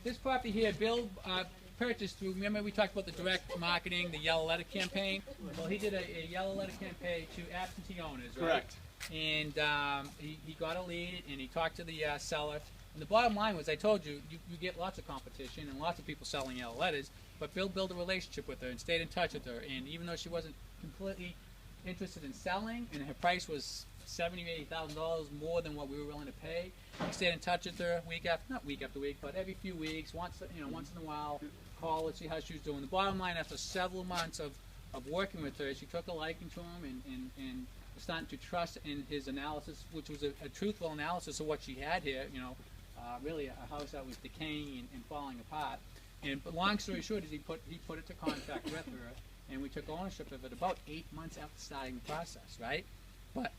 this property here, Bill purchased through, remember we talked about the direct marketing, the yellow letter campaign? Well, he did a yellow letter campaign to absentee owners, right? Correct. And he got a lead, and he talked to the seller. And the bottom line was, I told you, you get lots of competition and lots of people selling yellow letters, but Bill built a relationship with her and stayed in touch with her. And even though she wasn't completely interested in selling, and her price was $70,000 or $80,000 more than what we were willing to pay, he stayed in touch with her not week after week, but every few weeks, once in a while, call and see how she was doing. The bottom line, after several months of working with her, she took a liking to him and starting to trust in his analysis, which was a truthful analysis of what she had here. Really a house that was decaying and falling apart. But long story short is he put it to contract with her, and we took ownership of it about 8 months after starting the process, right? But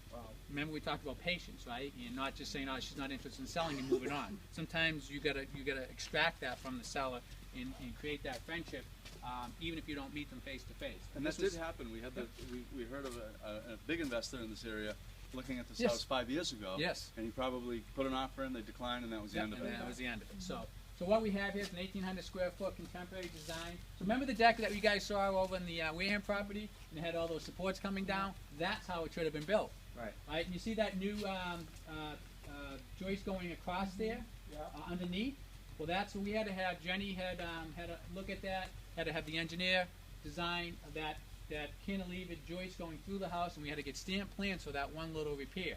remember we talked about patience, right? And not just saying, oh, she's not interested in selling and moving on. Sometimes you gotta extract that from the seller and create that friendship, even if you don't meet them face to face. And that did happen. We had we heard of a big investor in this area looking at this house 5 years ago. Yes. And he probably put an offer in, they declined, and that was the end of it. And that was the end of it. So what we have here is an 1,800 square foot contemporary design. So remember the deck that you guys saw over in the Wareham property, and it had all those supports coming down? That's how it should have been built. Right. And you see that new joist going across there, underneath? Well, that's what we had to have. Jenny had to look at that, had to have the engineer design that cantilever joist going through the house, and we had to get stamped plans for that one little repair.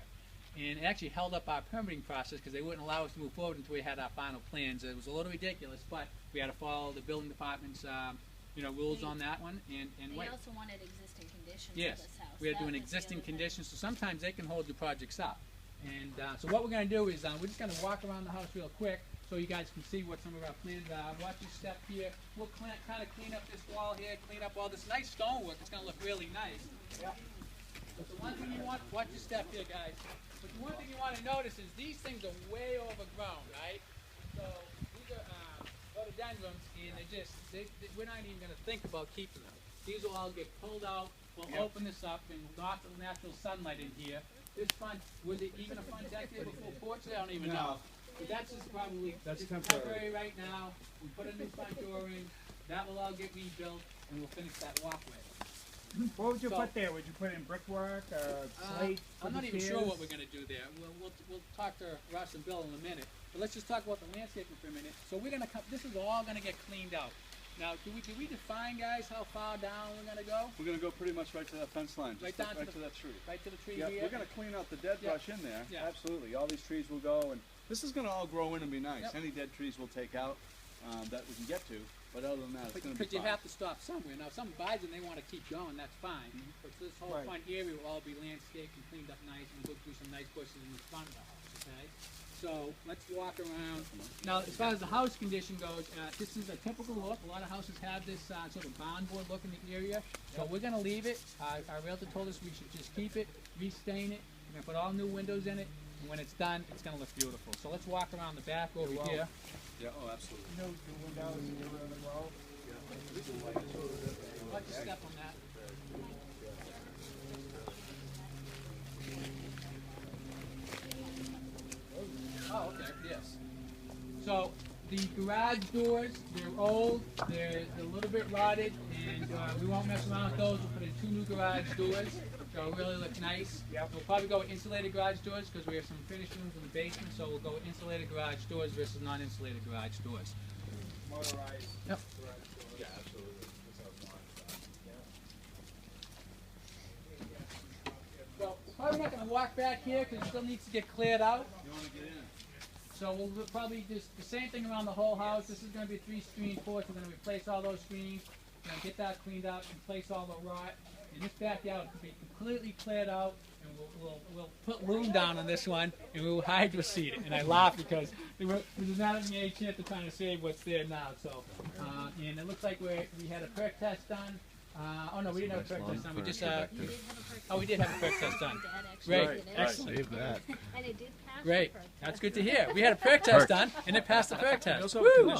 And it actually held up our permitting process because they wouldn't allow us to move forward until we had our final plans. It was a little ridiculous, but we had to follow the building department's rules on that one. And they also wanted existing conditions yes, for this house. We had to do an existing conditions, so sometimes they can hold the projects up. And so what we're going to do is we're just going to walk around the house real quick so you guys can see what some of our plans are. Watch this step here. We'll kind of clean up this wall here, clean up all this nice stonework. It's going to look really nice. But the one thing you want, watch this step here, guys. But the one thing you want to notice is these things are way overgrown, right? So these are rhododendrons, and we're not even going to think about keeping them. These will all get pulled out. We'll open this up and knock the natural sunlight in here. This front, was it even a front deck there before porch? I don't even know. But that's just probably temporary right now. We put a new front door in. That will all get rebuilt, and we'll finish that walkway. What would you put there? Would you put in brickwork, slate? I'm not even sure what we're going to do there. We'll talk to Russ and Bill in a minute. But let's just talk about the landscaping for a minute. So we're going to come. This is all going to get cleaned out. Now, do we define, guys, how far down we're going to go? We're going to go pretty much right to that fence line, right to that tree. Right to the tree here? here? We're going to clean out the dead brush in there. Absolutely. All these trees will go, and this is going to all grow in and be nice. Any dead trees we'll take out that we can get to, but other than that, it's going to be fine. Because you have to stop somewhere. Now, if someone buys it and they want to keep going, that's fine. But this whole front area will all be landscaped and cleaned up nice, and we'll go through some nice bushes in the front of the house, okay? So let's walk around. Now, as far as the house condition goes, this is a typical look. A lot of houses have this sort of barn board look in the area. So we're going to leave it. Our realtor told us we should just keep it, restain it. We're going to put all new windows in it. And when it's done, it's going to look beautiful. So let's walk around the back over here. Yeah, oh, absolutely. No windows in the room as well. Let's just step on that. Oh, okay, yes. So the garage doors, they're old, they're a little bit rotted, and we won't mess around with those. We'll put in 2 new garage doors. They'll really look nice. We'll probably go with insulated garage doors because we have some finished rooms in the basement, so we'll go with insulated garage doors versus non-insulated garage doors. Motorized Yep. garage doors. Yeah, absolutely. Well, we're probably not going to walk back here because it still needs to get cleared out. You want to get in? So we'll probably do the same thing around the whole house. This is going to be a 3-screen porch. We're going to replace all those screens. We're going to get that cleaned up, replace all the rot. And this backyard will be completely cleared out, and we'll put loom down on this one, and we'll hydro seed it. And I laugh because there's not any chance of trying to save what's there now. So, and it looks like we had a perk test done. Oh no, we didn't have a perk test done. We just we did have a perk test done. Great, excellent. Save that. And it did pass. Great, that's good to hear. We had a perk test done, and it passed the perk test. Woo!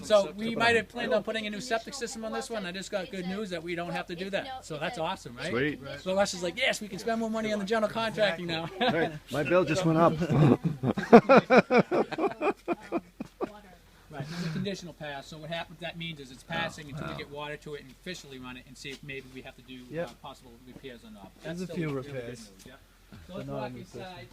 So we might have planned on putting a new septic system on this one. I just got good news that we don't have to do that. So that's awesome, right? Sweet. So Russ is like, yes, we can spend more money on the general contracting now. Right. My bill just went up. Right. There's a conditional pass. So what happens? That means is it's passing until we get water to it and officially run it and see if maybe we have to do possible repairs or not. But There's that's a still few really good repairs. news, yeah. So let's not walk in the system. inside.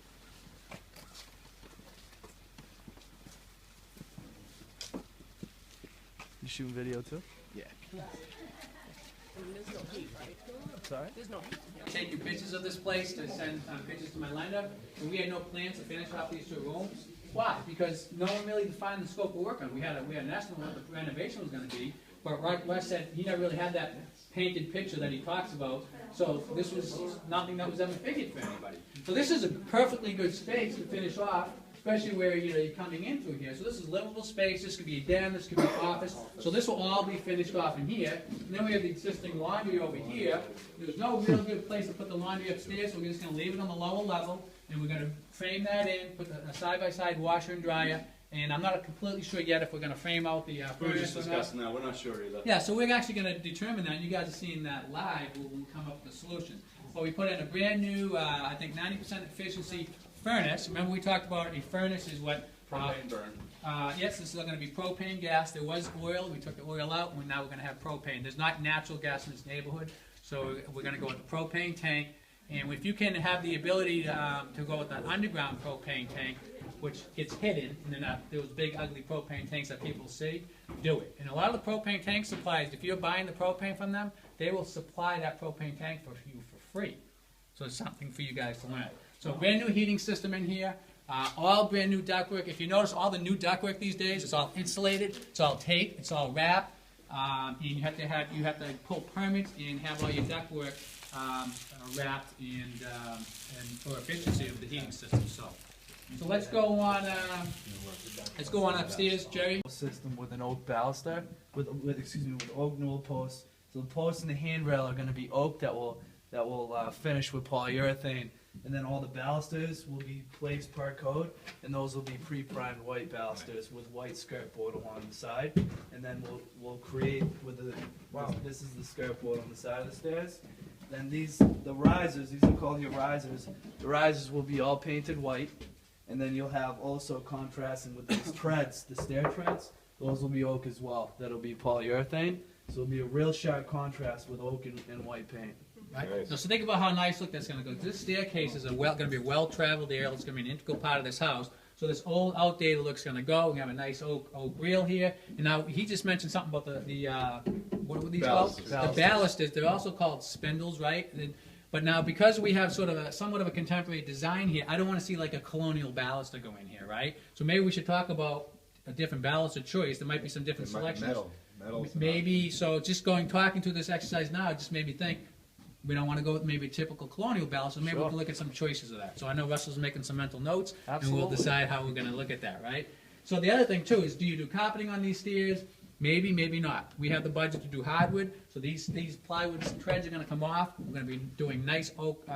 You shooting video too? Yeah. There's no heat, right? Sorry? There's no heat. Take you pictures of this place to send pictures to my lender, and we had no plans to finish off these 2 rooms. Why? Because no one really defined the scope of work on it. We had an estimate of what the renovation was going to be, but Russ said he never really had that painted picture that he talks about, so this was nothing that was ever figured for anybody. So this is a perfectly good space to finish off, especially where you're coming in through here. So this is livable space. This could be a den. This could be an office. So this will all be finished off in here. And then we have the existing laundry over here. There's no real good place to put the laundry upstairs, so we're just going to leave it on the lower level, and we're going to frame that in, put a side-by-side washer and dryer. And I'm not completely sure yet if we're going to frame out the We were furnace just or not. discussing that. We're not sure either. Yeah, so we're actually going to determine that. You guys are seeing that live. We'll come up with a solution. But we put in a brand new, I think 90% efficiency furnace. Remember we talked about a furnace is what? Propane burn. Yes, this is going to be propane gas. There was oil. We took the oil out, and now we're going to have propane. There's not natural gas in this neighborhood, so we're going to go with the propane tank. And if you can have the ability to go with an underground propane tank, which gets hidden, and then those big ugly propane tanks that people see, do it. And a lot of the propane tank suppliers, if you're buying the propane from them, they will supply that propane tank for you for free. So it's something for you guys to learn. So brand new heating system in here, all brand new ductwork. If you notice, all the new ductwork these days, it's all insulated, it's all taped, it's all wrapped, and you have to pull permits and have all your ductwork wrapped and for efficiency of the heating system. So let's go on. Let's go on upstairs, Jerry. System with an oak baluster, with oak newel posts. So the posts and the handrail are going to be oak that will finish with polyurethane, and then all the balusters will be placed per code, and those will be pre-primed white balusters with white skirt board along the side, and then we'll create with the this is the skirt board on the side of the stairs. Then the risers, these are called your risers. The risers will be all painted white. And then you'll have also contrasting with these treads, the stair treads. Those will be oak as well. That'll be polyurethane. So it'll be a real sharp contrast with oak and white paint. Right. So think about how nice look that's going to go. This staircase is going to be a well-traveled area. It's going to be an integral part of this house. So this old, outdated look's going to go. We have a nice oak grill here. And now he just mentioned something about the what were these called? The balusters. They're also called spindles, right? But now, because we have sort of somewhat of a contemporary design here, I don't want to see like a colonial baluster go in here, right? So maybe we should talk about a different baluster choice. There might be some different selections. Maybe, so just talking through this exercise now, it just made me think, we don't want to go with maybe a typical colonial baluster. Maybe we can look at some choices of that. So I know Russell's making some mental notes, and we'll decide how we're going to look at that, right? So the other thing, too, is do you do carpeting on these stairs? Maybe, maybe not. We have the budget to do hardwood, so these plywood treads are going to come off. We're going to be doing nice oak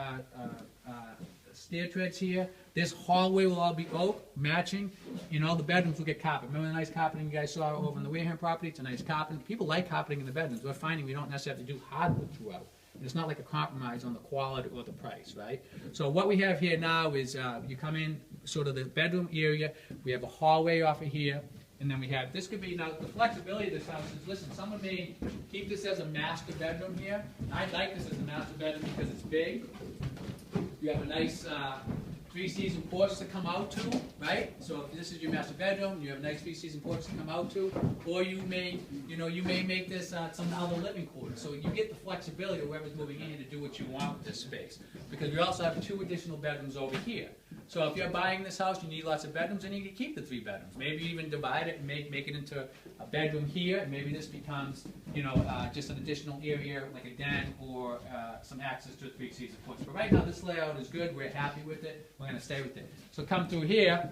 stair treads here. This hallway will all be oak, matching. You know, the bedrooms will get carpet. Remember the nice carpeting you guys saw over on the Wareham property? It's a nice carpet. People like carpeting in the bedrooms. We're finding we don't necessarily have to do hardwood throughout. It's not like a compromise on the quality or the price, right? So what we have here now is you come in sort of the bedroom area. We have a hallway off of here. And then we have, this could be, now the flexibility of this house is, listen, someone may keep this as a master bedroom here. I like this as a master bedroom because it's big. You have a nice 3-season porch to come out to, right? So if this is your master bedroom, you have a nice 3-season porch to come out to. Or you may make this some other living quarters. So you get the flexibility of whoever's moving in here to do what you want with this space. Because we also have 2 additional bedrooms over here. So if you're buying this house, you need lots of bedrooms, and you can keep the 3 bedrooms. Maybe even divide it and make it into a bedroom here, and maybe this becomes, just an additional area like a den or some access to a 3-season porch. But right now, this layout is good. We're happy with it. We're going to stay with it. So come through here.